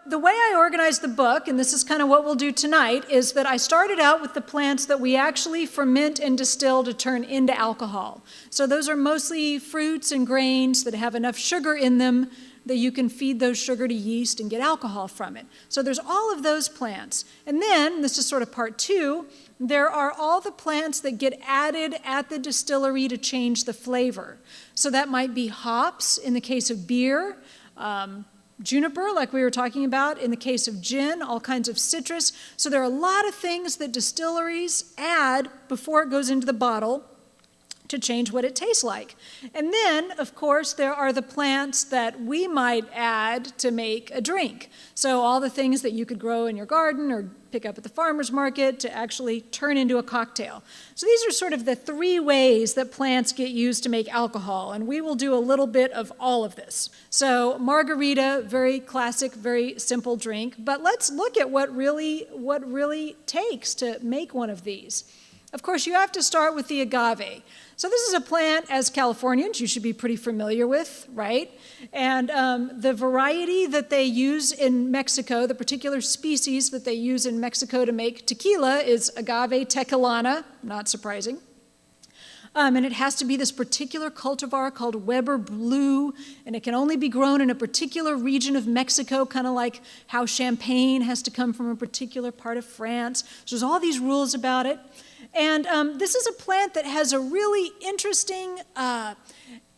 the way I organized the book, and this is kind of what we'll do tonight, is that I started out with the plants that we actually ferment and distill to turn into alcohol. So those are mostly fruits and grains that have enough sugar in them that you can feed those sugar to yeast and get alcohol from it. So there's all of those plants. And then, this is sort of part two, there are all the plants that get added at the distillery to change the flavor. So that might be hops in the case of beer, juniper, like we were talking about, in the case of gin, all kinds of citrus. So there are a lot of things that distilleries add before it goes into the bottle to change what it tastes like. And then, of course, there are the plants that we might add to make a drink. So all the things that you could grow in your garden or pick up at the farmer's market to actually turn into a cocktail. So these are sort of the three ways that plants get used to make alcohol, and we will do a little bit of all of this. So margarita, very classic, very simple drink, but let's look at what really takes to make one of these. Of course, you have to start with the agave. So this is a plant, as Californians, you should be pretty familiar with, right? And the variety that they use in Mexico, the particular species that they use in Mexico to make tequila is agave tequilana, not surprising. And it has to be this particular cultivar called Weber Blue, and it can only be grown in a particular region of Mexico, kind of like how champagne has to come from a particular part of France. So there's all these rules about it. And this is a plant that has a really interesting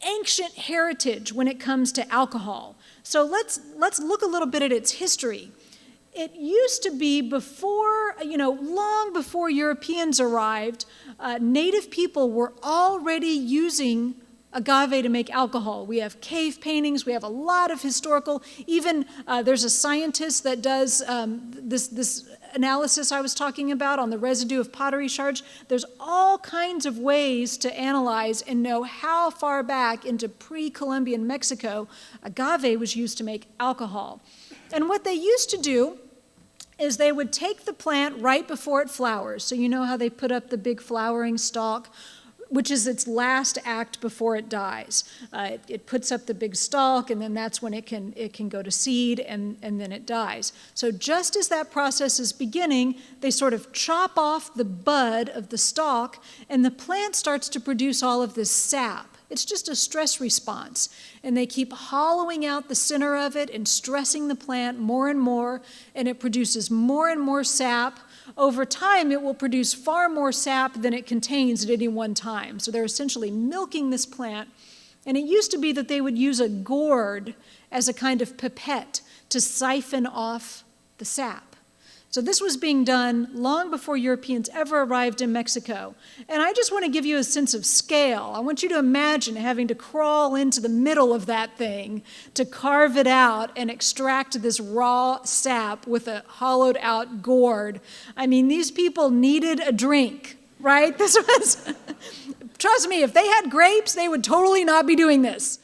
ancient heritage when it comes to alcohol. So let's look a little bit at its history. It used to be before, long before Europeans arrived, native people were already using agave to make alcohol. We have cave paintings, we have a lot of historical, even there's a scientist that does this analysis I was talking about on the residue of pottery shards. There's all kinds of ways to analyze and know how far back into pre-Columbian Mexico agave was used to make alcohol. And what they used to do is they would take the plant right before it flowers. So you know how they put up the big flowering stalk, which is its last act before it dies. It puts up the big stalk, and then that's when it can go to seed, and then it dies. So just as that process is beginning, they sort of chop off the bud of the stalk, and the plant starts to produce all of this sap. It's just a stress response. And they keep hollowing out the center of it and stressing the plant more and more, and it produces more and more sap. Over time, it will produce far more sap than it contains at any one time. So they're essentially milking this plant. And it used to be that they would use a gourd as a kind of pipette to siphon off the sap. So this was being done long before Europeans ever arrived in Mexico. And I just want to give you a sense of scale. I want you to imagine having to crawl into the middle of that thing to carve it out and extract this raw sap with a hollowed out gourd. I mean, these people needed a drink, right? Trust me, if they had grapes, they would totally not be doing this.